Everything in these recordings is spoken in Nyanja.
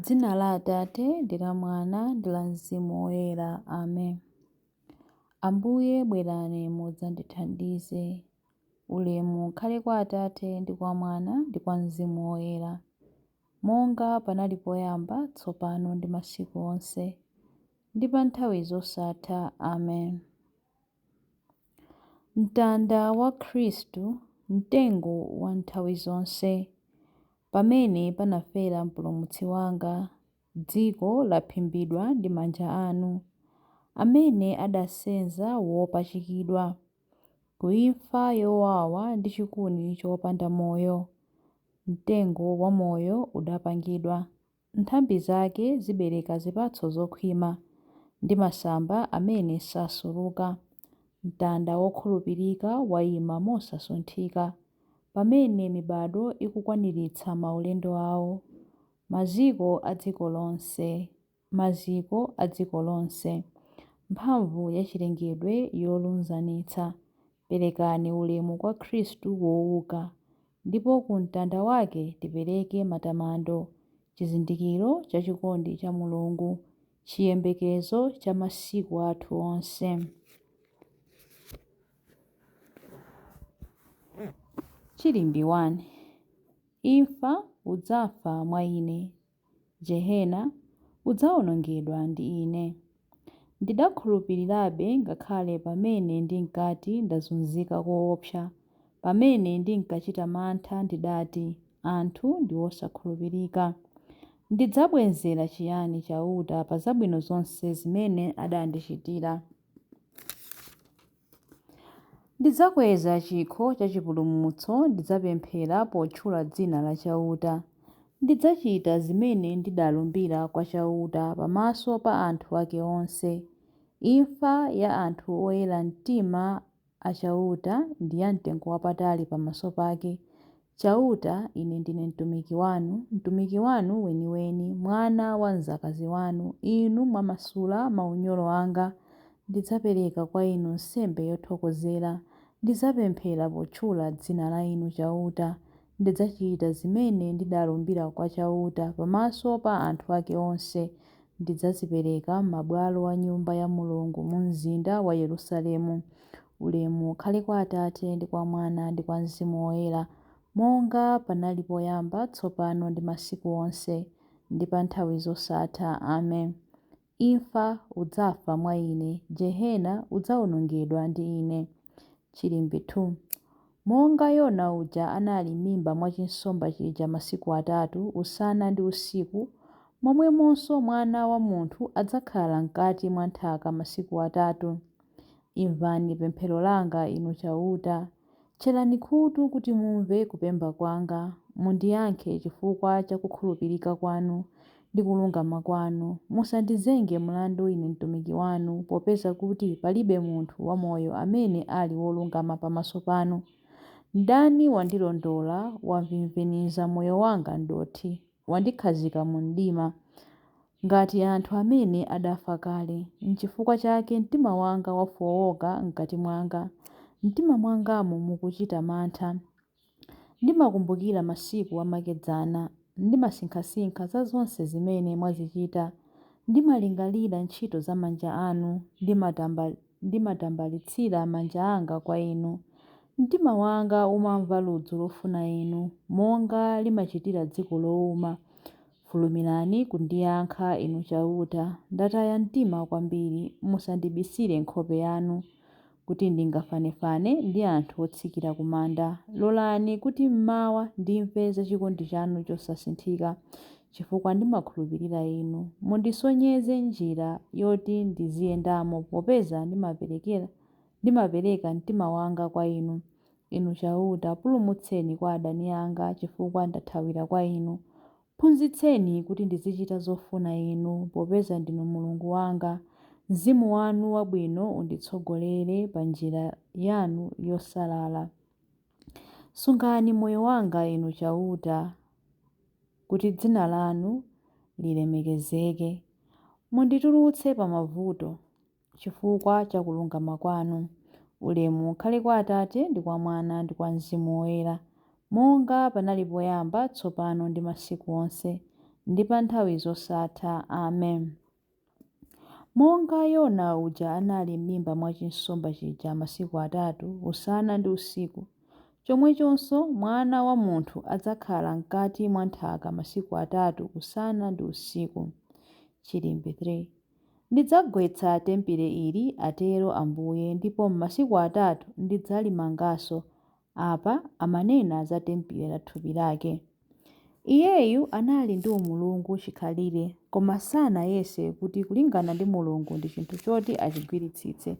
Dzina la Atate ndi la Mwana ndi la Mzimu Woyera. Amen. Ambuye bwerani mudzandithandize. Ulemu ukhale kwa Atate ndi kwa Mwana ndi kwa Mzimu Woyera, monga panali poyamba, tsopano ndi masiku onse, ndi pa nthawi zosatha. Amen. Mtanda wa Khristu, mtengo wa nthawi zonse. Pamene panafera mpulumutsi wanga, dziko laphimbidwa ndi manja anu, amene adasenza wopachikidwa, kuimfa yowawa ndi chikuni chopanda moyo. Mtengo wa moyo udapangidwa, nthambi zake zibereka zipatso zokhwima, ndi masamba amene sasuluka. Mtanda wokhulupirika wayima mosasunthika, pamene mibado ikukwaniritsa maulendo awo. Maziko a dziko lonse, mphamvu ya chilengedwe yolunzanitsa, perekani ulemu kwa Khristu wouka, ndipo ku mtanda wake tipereke matamando, chizindikiro cha chikondi cha Mulungu, chiyembekezo cha masiku athu onse. Chilimbi 1. Imfa udzafa mwa ine, Jehena udzawonongedwa ndi ine. Ndidakhulupirirabe ngakhale pamene ndinkati ndazunzika koopsa, pamene ndinkachita mantha ndidati, anthu ndi osakhulupirika. Ndidzabwezera chiyani chauta pa zabwino zonse zimene adandichitira? Ndidzakweza chikho cha chipulumutso, ndidzapemphera potchula dzina la chauta. Ndidzachita zimene ndidalumbira kwa chauta pamaso pa anthu ake onse. Imfa ya anthu oyera mtima a chauta ndi ya mtengo wapatali pamaso pake. Chauta, ine ndine mtumiki wanu weniweni, mwana wa mzakazi wanu. Inu mwamasula maunyolo anga. Ndidzapereka kwa inu nsembe yothokozera. Ndidzapemphera potchula dzina la inu chauta. Ndidzachita zimene ndidalumbira kwa chauta pamaso pa anthu ake onse. Ndidzazipereka m'mabwalo a Nyumba ya Mulungu mu mzinda wa Yerusalemu. Ulemu ukhale kwa Atate ndi kwa Mwana ndi kwa Mzimu Woyera, monga panali poyamba, tsopano ndi masiku onse, ndi pa nthawi zosatha. Amen. Imfa udzafa mwa ine, Jehena udzawonongedwa ndi ine. Chilimbi 2. Monga Yona uja anali m'mimba mwa chinsomba chija masiku atatu, usana ndi usiku, momwemonso Mwana wa Munthu adzakhala mkati mwa nthaka masiku atatu. Imvani pemphero langa inu chauta. Tcherani khutu kuti mumve kupempha kwanga. Mundiyankhe chifukwa cha kukhulupirika kwanu ndi kulungama kwanu. Musandizenge mlandu ine mtumiki wanu, popeza kuti palibe munthu wamoyo amene ali wolungama pamaso panu. Mdani wandilondola, wamvimviniza moyo wanga ndothi, wandikhazika mu mdima ngati anthu amene adafa kale. N'chifukwa chake mtima wanga wafowoka mkati mwanga, mtima mwangamo mukuchita mantha. Ndimakumbukira masiku amakedzana, ndimasinkhasinkha za zonse zimene mwazichita. Ndimalingalira ntchito za manja anu, ndimatambalitsira manja anga kwa inu. Mtima wanga umamva ludzu lofuna inu, monga limachitira dziko lowuma. Fulumirani kundiyankha inu chauta. Ndataya mtima kwambiri, musandibisire nkhope yanu, kuti ndingafanefane ndi anthu otsikira ku manda. Lolani kuti mmawa ndimve za chikondi chanu chosasinthika, chifukwa ndimakhulupirira inu. Mundisonyeze njira yoti ndiziyendamo, popeza ndimapereka mtima wanga kwa inu. Inu chauta, pulumutseni kwa adani anga, chifukwa ndathawira kwa inu. Phunzitseni kuti ndizichita zofuna inu, popeza ndinu Mulungu wanga. Mzimu wanu wabwino unditsogolere pa njira yanu yosalala. Sungani moyo wanga inu chauta, kuti dzina lanu lilemekezeke. Munditulutse pa mavuto chifukwa cha kulungama kwanu. Ulemu ukhale kwa Atate ndi kwa Mwana ndi kwa Mzimu Woyera, monga panali poyamba, tsopano ndi masiku onse, ndi pa nthawi zosatha. Amen. Monga Yona uja anali m'mimba mwa chinsomba chija masiku atatu, usana ndi usiku, chomwechonso Mwana wa Munthu adzakhala mkati mwa nthaka masiku atatu, usana ndi usiku. Chilimbe 3. Ndidzagwetsa tembere ili, atero Ambuye, ndipo m'masiku atatu ndidzalimanganso. Apa amanena za tembere la thupi lake. Iyeyu anali ndi umulungu chikhalire, koma sanayese kuti kulingana ndi Mulungu ndi chinthu choti achigwiritsitse.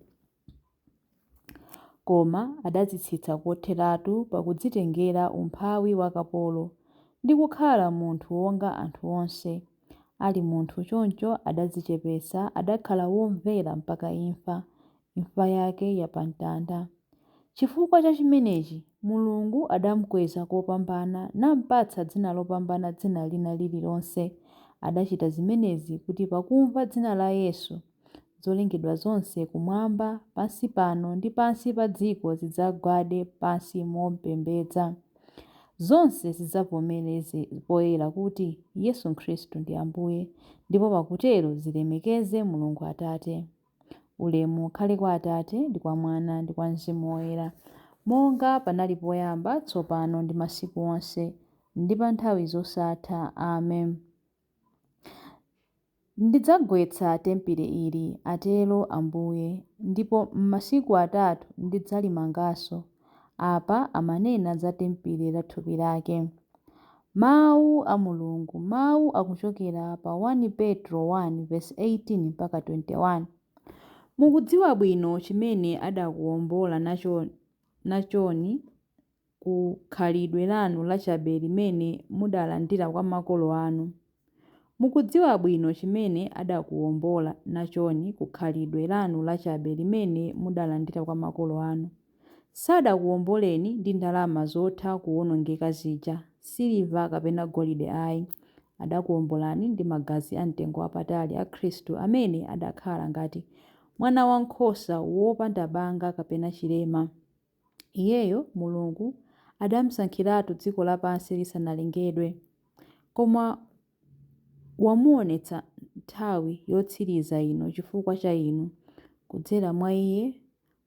Koma adadzitsitsa kotheratu pakudzitengera umphawi wa kapolo ndi kukhala munthu wonga anthu onse. Ali munthu choncho adadzichepetsa, adakhala womvera mpaka imfa, imfa yake yapamtanda. Chifukwa cha chimenechi Mulungu adamukweza kopambana namupatsa dzina lopambana dzina lina lililonse. Adachita zimenezi kuti pakumva dzina la Yesu, zolengedwa zonse kumwamba, pansi pano ndi pansi pa dziko zidzagwade pansi mopembedza. Zonse zidzavomereze poyera kuti Yesu Khristu ndi Ambuye, ndipo pakutero zilemekeze Mulungu Atate. Ulemu ukhale kwa Atate ndi kwa Mwana ndi kwa Mzimu Woyera, monga panali poyamba, tsopano ndi masiku onse, ndi pa nthawi zosatha. Amen. Ndidzagwetsa tembere ili, atero Ambuye, ndipo m'masiku atatu ndidzalimanganso. Apa amanena za tembere la thupi lake. Mawu a Mulungu. Mawu akuchokera pa 1 Petro 1:18 mpaka 21. Mukudziwa bwino chimene adakuwombola nachoni ku khalidwe lanu lachabe limene mudalandira kwa makolo anu. Mukudziwa bwino chimene adakuwombola nachoni ku khalidwe lanu lachabe limene mudalandira kwa makolo anu. Sadakuwomboleni ndi ndalama zotha kuwonongeka zija, siliva kapena golide ayi. Adakuwombolani ndi magazi amtengo wapatali a Khristu, amene adakhala ngati mwana wankhosa wopanda banga kapena chilema. Iyeyo Mulungu adamusankhiratu dziko lapansi lisanalengedwe, koma wamuonetsa nthawi yotsiriza ino chifukwa cha inu. Kudzera mwa Iye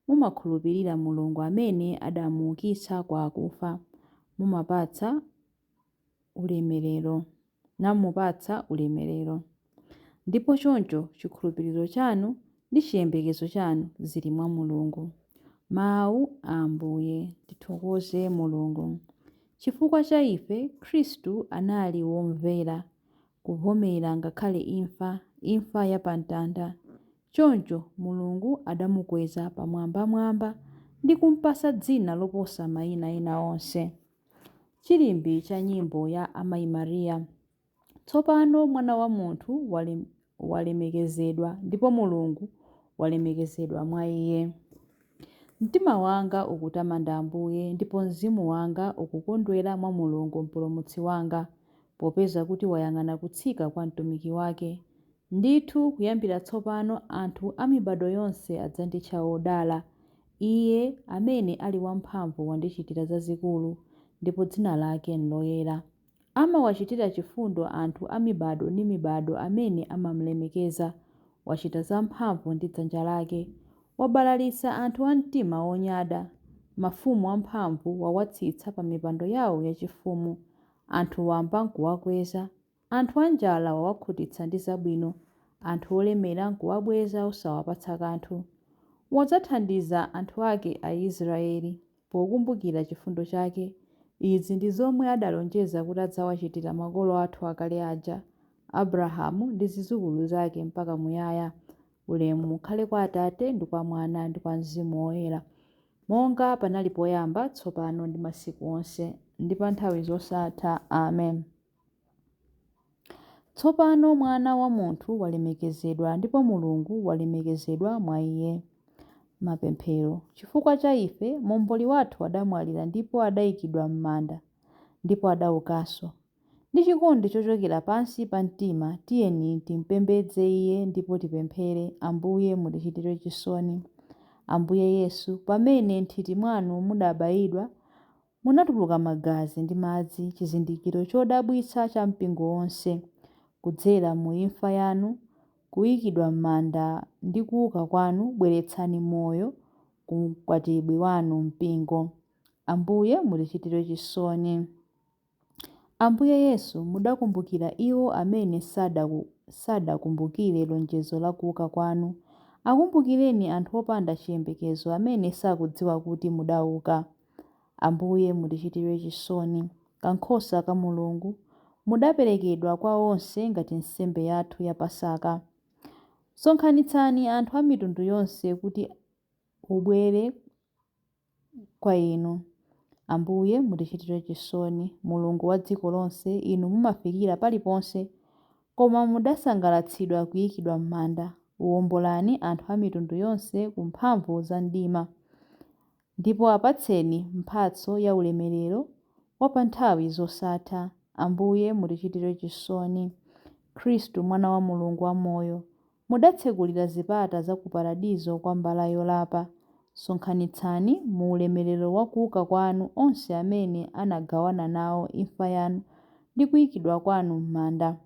mumakhulupirira Mulungu amene adamuukitsa kwa akufa, namupatsa ulemerero. Ndipo choncho chikhulupiriro chanu ndi chiyembekezo chanu zili mwa Mulungu. Mawu a Ambuye. Tithokoze Mulungu. Chifukwa cha ife Khristu anali womvera, kuvomera ngakhale imfa yapamtanda. Choncho Mulungu adamukweza pamwambamwamba ndi kumpasa dzina loposa mayina ena onse. Chilimbi cha nyimbo ya Amayi Mariya. Tsopano Mwana wa Munthu walemekezedwa, ndipo Mulungu walemekezedwa mwa Iye. Mtima wanga ukutamanda Ambuye, ndipo mzimu wanga ukukondwera mwa Mulungu Mpulumutsi wanga, popeza kuti wayang'ana kutsika kwa mtumiki wake. Ndithu kuyambira tsopano anthu a mibado yonse adzanditcha odala. Iye amene ali wamphamvu wandichitira zazikulu, ndipo dzina lake nloyera. Amawachitira chifundo anthu a mibado ndi mibado amene amamulemekeza. Wachita zamphamvu ndi dzanja lake. Wabalalitsa anthu a mtima wonyada. Mafumu amphamvu wawatsitsa pa mipando yawo yachifumu. Anthu wamba nkuwakweza. Anthu anjala wawakhutitsa ndi zabwino. Anthu olemera nkuwabweza osawapatsa kanthu. Wadzathandiza anthu ake Aisraeli pokumbukira chifundo chake. Izi ndi zomwe adalonjeza kuti adzawachitira makolo athu akale aja, Abrahamu ndi zidzukulu zake mpaka muyaya. Ulemu ukhale kwa Atate ndi kwa Mwana ndi kwa Mzimu Woyera, monga panali poyamba, tsopano ndi masiku onse, ndi pa nthawi zosatha. Amen. Tsopano Mwana wa Munthu walemekezedwa, ndipo Mulungu walemekezedwa mwa Iye. Mapemphero. Chifukwa cha ife momboli wathu adamwalira ndipo adayikidwa m'manda, ndipo adaukanso. Ndi chikondi chochokera pansi pa mtima tiyeni timpembedze Iye ndipo tipemphere. Ambuye mutichitire chisoni. Ambuye Yesu, pamene m'nthiti mwanu mudabayidwa munatuluka magazi ndi madzi, chizindikiro chodabwitsa cha mpingo wonse. kudzera mu imfa yanu, kuyikidwa m'manda ndi kuuka kwanu, bweretsani moyo ku mkwatibwi wanu mpingo. Ambuye mutichitire chisoni. Ambuye Yesu, mudakumbukira iwo amene sadakumbukire lonjezo la kuuka kwanu. Akumbukireni anthu opanda chiyembekezo amene sakudziwa kuti mudauka. Ambuye mutichitire chisoni. Kankhosa ka Mulungu, mudaperekedwa kwa onse ngati nsembe yathu ya Pasaka. Sonkhanitsani anthu a mitundu yonse kuti ubwere kwa inu. Ambuye mutichitire chisoni. Mulungu wa dziko lonse, inu mumafikira paliponse, koma mudasangalatsidwa kuyikidwa m'manda. Uwombolani anthu a mitundu yonse ku mphamvu za mdima, ndipo apatseni mphatso ya ulemerero wa pa nthawi zosatha. Ambuye mutichitire chisoni. Khristu mwana wa Mulungu wamoyo, mudatsekulira zipata za ku paradizo kwa mbala yolapa. Sonkhanitsani mu ulemerero wa kuuka kwanu onse amene anagawana nawo imfa yanu ndi kuyikidwa kwanu m'manda.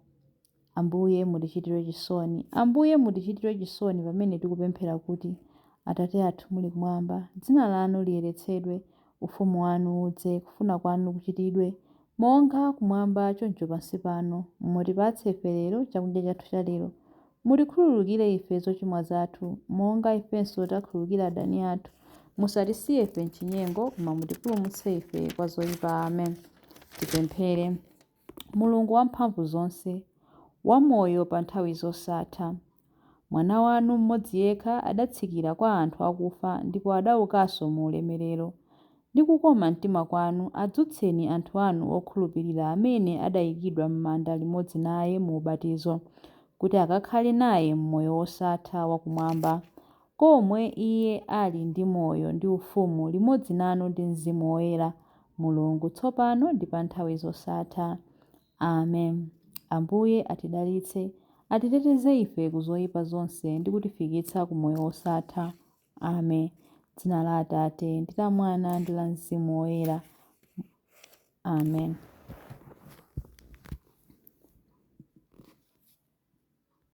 Ambuye mutichitire chisoni. Ambuye mutichitire chisoni pamene tikupemphera kuti: Atate athu muli kumwamba, dzina lanu liyeretsedwe, ufumu wanu udze, kufuna kwanu kuchitidwe monga kumwamba choncho pansi pano. Mutipatse ife lero chakudya chathu cha lero. Mutikhululukire ife zochimwa zathu, monga ifenso takhululukira adani athu. Musatisiye ife m'chinyengo, koma mutipulumutse ife kwa zoyipa. Amen. Tipemphere. Mulungu wamphamvu zonse, wamoyo pa nthawi zosatha, mwana wanu mmodzi yekha adatsikira kwa anthu akufa ndipo adaukanso mu ulemerero. Ndi kukoma mtima kwanu adzutseni anthu anu okhulupirira amene adayikidwa m'manda limodzi naye mu ubatizo, kuti akakhale naye m'moyo wosatha wakumwamba, komwe iye ali ndi moyo ndi ufumu limodzi nanu ndi Mzimu Woyera, Mulungu tsopano ndi pa nthawi zosatha. Amen. Ambuye atidalitse, atiteteze ife ku zoyipa zonse ndi kutifikitsa ku moyo wosatha. Amen. Dzina la Atate ndi la Mwana ndi la Mzimu Woyera. Amen.